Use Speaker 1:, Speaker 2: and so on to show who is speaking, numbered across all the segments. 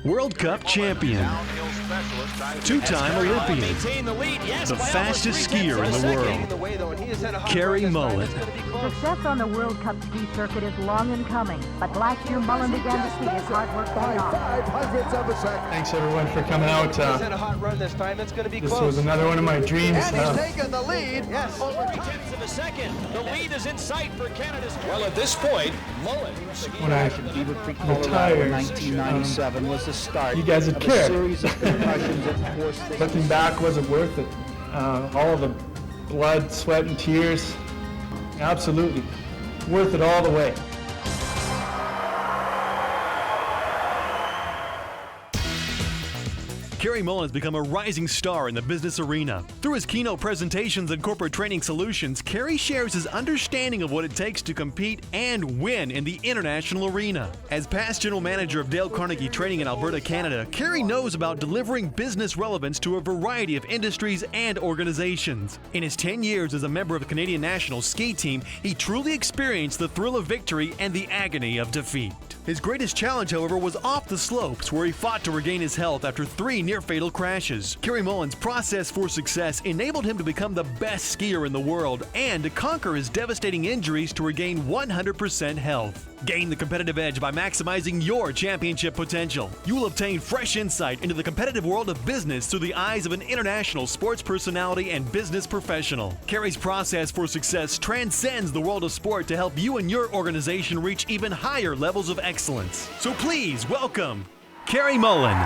Speaker 1: World Cup champion, two-time Olympian, the fastest skier in the world, Cary Mullen.
Speaker 2: Success on the World Cup ski circuit is long in coming, but last year Mullen began to see his hard work pay off.
Speaker 3: 5/500ths of a second.
Speaker 4: Thanks everyone for coming out.
Speaker 5: He's had a hot run this time. It's going to be
Speaker 4: This
Speaker 5: close.
Speaker 4: was another one of my dreams.
Speaker 3: And he's taken the lead.
Speaker 5: Yes.
Speaker 6: Over 3/10 of a second. The lead is in sight for Canada's. Well, at this point, Mullen.
Speaker 4: When I retired,
Speaker 7: 1997 was the start.
Speaker 4: you guys had
Speaker 7: of a
Speaker 4: cared.
Speaker 7: series of concussions that forced things.
Speaker 4: Looking back, was it worth it? All of the blood, sweat, and tears, absolutely worth it all the way.
Speaker 1: Cary Mullen has become a rising star in the business arena. Through his keynote presentations and corporate training solutions, Cary shares his understanding of what it takes to compete and win in the international arena. As past general manager of Dale Carnegie Training in Alberta, Canada, Cary knows about delivering business relevance to a variety of industries and organizations. In his 10 years as a member of the Canadian national ski team, he truly experienced the thrill of victory and the agony of defeat. His greatest challenge, however, was off the slopes, where he fought to regain his health after 3 near-fatal crashes. Cary Mullen's process for success enabled him to become the best skier in the world and to conquer his devastating injuries to regain 100% health. Gain the competitive edge by maximizing your championship potential. You will obtain fresh insight into the competitive world of business through the eyes of an international sports personality and business professional. Cary's process for success transcends the world of sport to help you and your organization reach even higher levels of excellence. So please welcome Cary Mullen.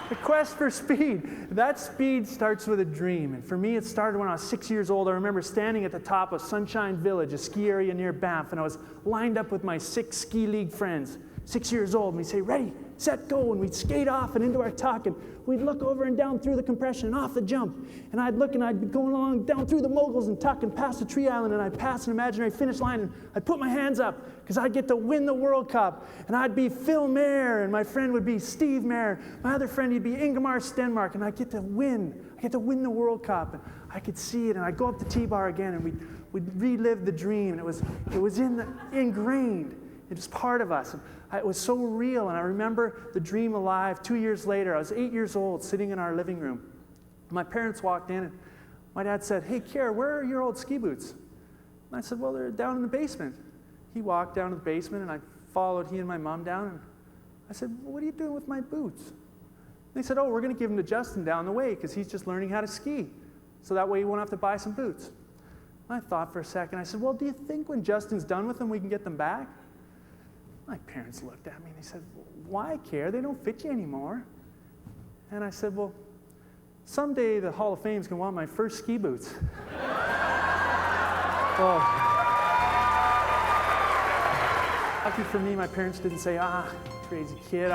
Speaker 8: The quest for speed. That speed starts with a dream. And for me, it started when I was 6 years old. I remember standing at the top of Sunshine Village, a ski area near Banff, and I was lined up with my 6 ski league friends. 6 years old, and we'd say, ready, set, go, and we'd skate off and into our tuck, and we'd look over and down through the compression and off the jump. And I'd look and I'd be going along down through the moguls and tuck and past the tree island, and I'd pass an imaginary finish line, and I'd put my hands up because I'd get to win the World Cup. And I'd be Phil Mayer, and my friend would be Steve Mayer. My other friend, he'd be Ingemar Stenmark, and I'd get to win. I get to win the World Cup. And I could see it, and I'd go up the T-bar again, and we'd relive the dream. And it was ingrained. It was part of us. It was so real, and I remember the dream alive. 2 years later, I was 8 years old, sitting in our living room. My parents walked in, and my dad said, hey, Cary, where are your old ski boots? And I said, well, they're down in the basement. He walked down to the basement, and I followed he and my mom down, and I said, well, what are you doing with my boots? And they said, oh, we're going to give them to Justin down the way, because he's just learning how to ski, so that way he won't have to buy some boots. And I thought for a second. I said, well, do you think when Justin's done with them, we can get them back? My parents looked at me and they said, why, Cary? They don't fit you anymore. And I said, well, someday the Hall of Fame's going to want my first ski boots. Well, lucky for me, my parents didn't say, crazy kid, They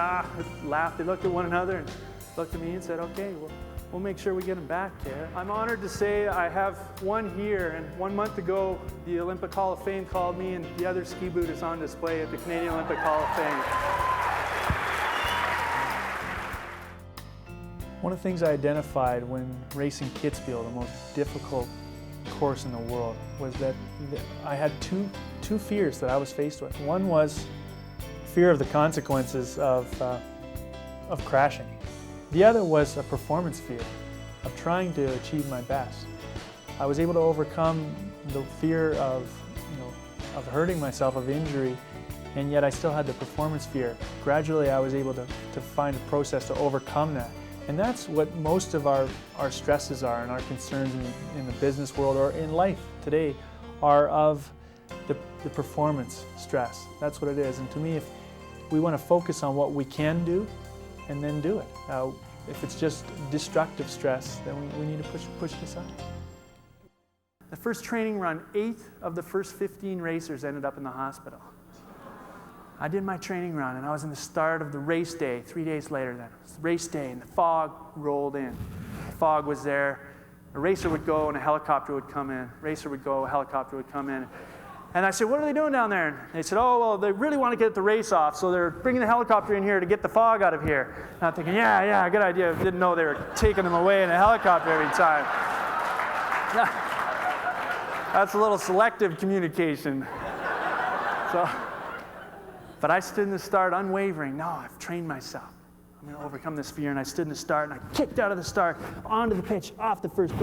Speaker 8: laughed. They looked at one another and looked at me and said, okay, we'll make sure we get them back, Cary. I'm honored to say I have one here, and 1 month ago, the Olympic Hall of Fame called me, and the other ski boot is on display at the Canadian Olympic Hall of Fame. One of the things I identified when racing Kitzbühel, the most difficult course in the world, was that I had two fears that I was faced with. One was fear of the consequences of crashing. The other was a performance fear of trying to achieve my best. I was able to overcome the fear of hurting myself, of injury, and yet I still had the performance fear. Gradually, I was able to find a process to overcome that. And that's what most of our stresses are, and our concerns in the business world or in life today are of the performance stress. That's what it is. And to me, if we want to focus on what we can do, and then do it. If it's just destructive stress, then we need to push it aside. The first training run, 8 of the first 15 racers ended up in the hospital. I did my training run, and I was in the start of the race day, 3 days later then. It was race day, and the fog rolled in. The fog was there. A racer would go, and a helicopter would come in. Racer would go, a helicopter would come in. And I said, what are they doing down there? And they said, oh, well, they really want to get the race off, so they're bringing the helicopter in here to get the fog out of here. And I'm thinking, yeah, good idea. Didn't know they were taking them away in a helicopter every time. That's a little selective communication. So But I stood in the start unwavering. No, I've trained myself. I'm going to overcome this fear. And I stood in the start, and I kicked out of the start, onto the pitch, off the first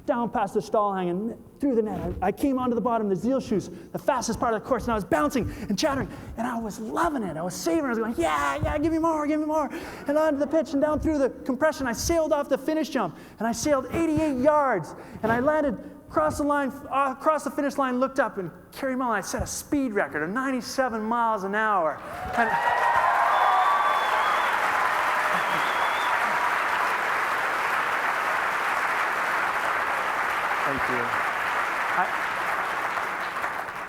Speaker 8: down past the stall hang, and through the net. I came onto the bottom, the Zeal shoes, the fastest part of the course, and I was bouncing and chattering, and I was loving it. I was savoring. I was going, yeah, give me more, give me more. And onto the pitch, and down through the compression, I sailed off the finish jump, and I sailed 88 yards, and I landed across the line, across the finish line, looked up, and Cary Mullen, I set a speed record of 97 miles an hour. And thank you.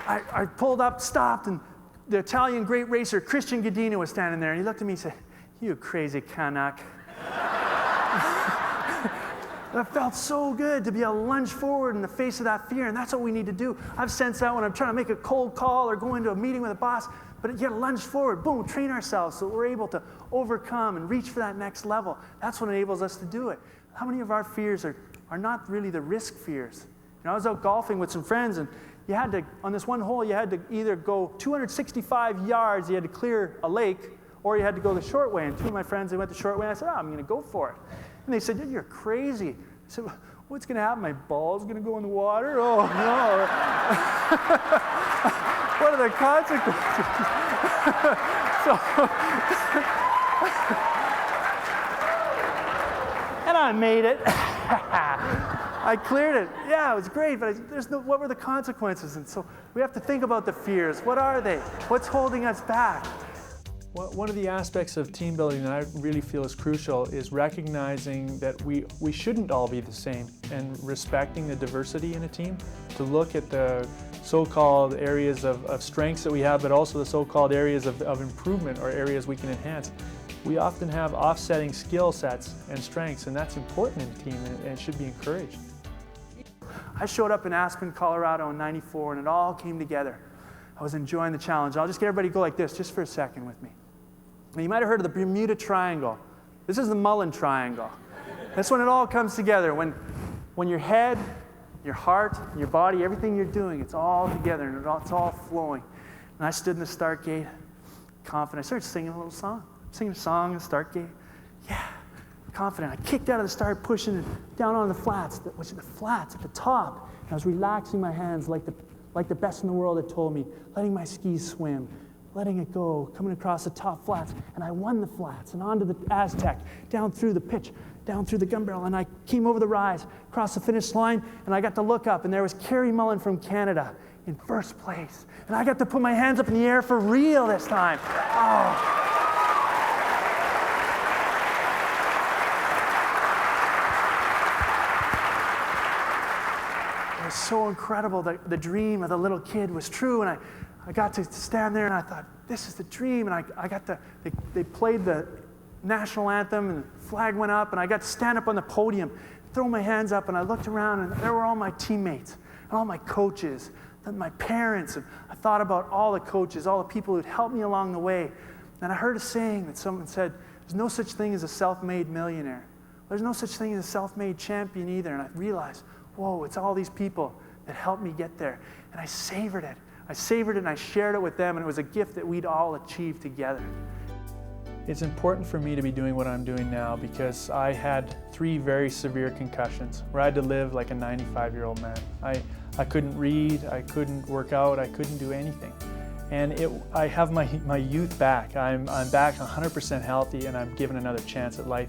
Speaker 8: I pulled up, stopped, and the Italian great racer, Christian Godino, was standing there, and he looked at me and said, "You crazy Canuck." That felt so good to be able to lunge forward in the face of that fear, and that's what we need to do. I've sensed that when I'm trying to make a cold call or go into a meeting with a boss, but you gotta lunge forward, boom, train ourselves so we're able to overcome and reach for that next level. That's what enables us to do it. How many of our fears are not really the risk fears? You know, I was out golfing with some friends, and you had to, on this one hole, you had to either go 265 yards, you had to clear a lake, or you had to go the short way. And two of my friends, they went the short way, and I said, I'm gonna go for it. And they said, "You're crazy." I said, "What's going to happen? My ball's going to go in the water? Oh, no." What are the consequences? And I made it. I cleared it. Yeah, it was great, but what were the consequences? And so we have to think about the fears. What are they? What's holding us back?
Speaker 4: One of the aspects of team building that I really feel is crucial is recognizing that we shouldn't all be the same, and respecting the diversity in a team, to look at the so-called areas of strengths that we have, but also the so-called areas of improvement or areas we can enhance. We often have offsetting skill sets and strengths, and that's important in a team, and should be encouraged.
Speaker 8: I showed up in Aspen, Colorado in '94, and it all came together. I was enjoying the challenge. I'll just get everybody to go like this just for a second with me. Now, you might have heard of the Bermuda Triangle. This is the Mullen Triangle. That's when it all comes together. When your head, your heart, your body, everything you're doing, it's all together and it's all flowing. And I stood in the start gate, confident. I started singing a little song. Singing a song in the start gate. Yeah, confident. I kicked out of the start, pushing it down on the flats, which are the flats at the top. And I was relaxing my hands like the best in the world had told me, letting my skis swim, letting it go, coming across the top flats, and I won the flats, and onto the Aztec, down through the pitch, down through the gun barrel, and I came over the rise, across the finish line, and I got to look up, and there was Cary Mullen from Canada in first place, and I got to put my hands up in the air for real this time. Oh. It was so incredible that the dream of the little kid was true, and I got to stand there and I thought, this is the dream. And I got to, they played the national anthem and the flag went up, and I got to stand up on the podium, throw my hands up, and I looked around, and there were all my teammates and all my coaches and my parents. And I thought about all the coaches, all the people who'd helped me along the way. And I heard a saying that someone said, there's no such thing as a self-made millionaire. There's no such thing as a self-made champion either. And I realized, whoa, it's all these people that helped me get there. And I savored it. I savored it and I shared it with them, and it was a gift that we'd all achieved together.
Speaker 4: It's important for me to be doing what I'm doing now because I had 3 very severe concussions where I had to live like a 95-year-old man. I couldn't read, I couldn't work out, I couldn't do anything. And I have my youth back. I'm back 100% healthy, and I'm given another chance at life.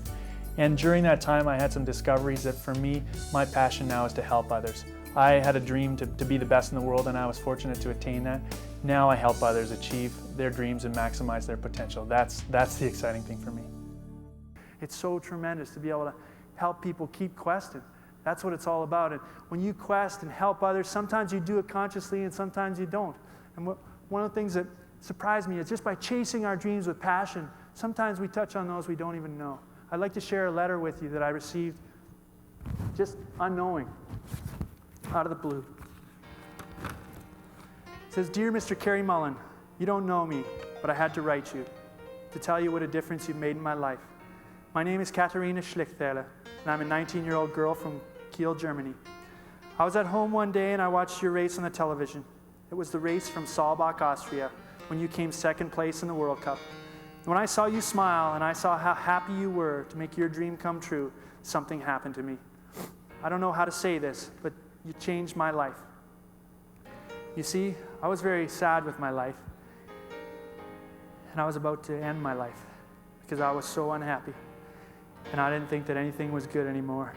Speaker 4: And during that time, I had some discoveries that for me, my passion now is to help others. I had a dream to be the best in the world, and I was fortunate to attain that. Now I help others achieve their dreams and maximize their potential. That's the exciting thing for me.
Speaker 8: It's so tremendous to be able to help people keep questing. That's what it's all about. And when you quest and help others, sometimes you do it consciously and sometimes you don't. And one of the things that surprised me is just by chasing our dreams with passion, sometimes we touch on those we don't even know. I'd like to share a letter with you that I received just unknowing, out of the blue. It says, "Dear Mr. Cary Mullen, you don't know me, but I had to write you to tell you what a difference you've made in my life. My name is Katharina Schlichtele, and I'm a 19-year-old girl from Kiel, Germany. I was at home one day and I watched your race on the television. It was the race from Saalbach, Austria, when you came second place in the World Cup. When I saw you smile and I saw how happy you were to make your dream come true, something happened to me. I don't know how to say this, but you changed my life. You see, I was very sad with my life, and I was about to end my life because I was so unhappy, and I didn't think that anything was good anymore.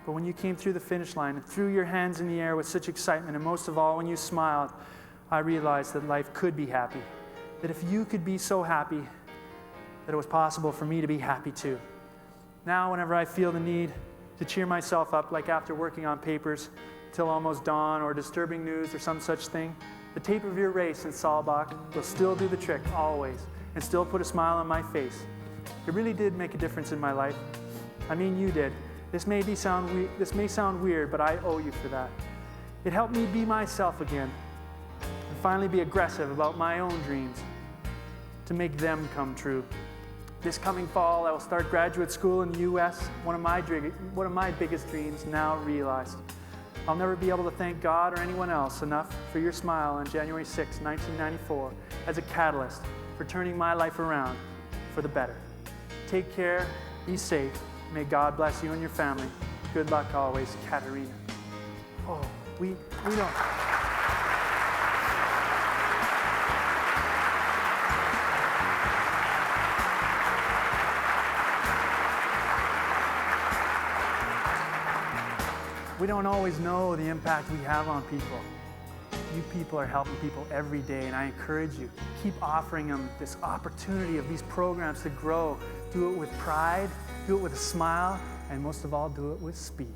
Speaker 8: But when you came through the finish line and threw your hands in the air with such excitement, and most of all, when you smiled, I realized that life could be happy. That if you could be so happy, that it was possible for me to be happy too. Now, whenever I feel the need to cheer myself up, like after working on papers till almost dawn or disturbing news or some such thing, the tape of your race in Saalbach will still do the trick always and still put a smile on my face. It really did make a difference in my life. I mean, you did. This may sound weird, but I owe you for that. It helped me be myself again and finally be aggressive about my own dreams to make them come true. This coming fall, I will start graduate school in the U.S., one of my biggest dreams now realized. I'll never be able to thank God or anyone else enough for your smile on January 6, 1994, as a catalyst for turning my life around for the better. Take care, be safe. May God bless you and your family. Good luck always, Katarina. Oh, we don't. We don't always know the impact we have on people. You people are helping people every day, and I encourage you, keep offering them this opportunity of these programs to grow. Do it with pride, do it with a smile, and most of all, do it with speed.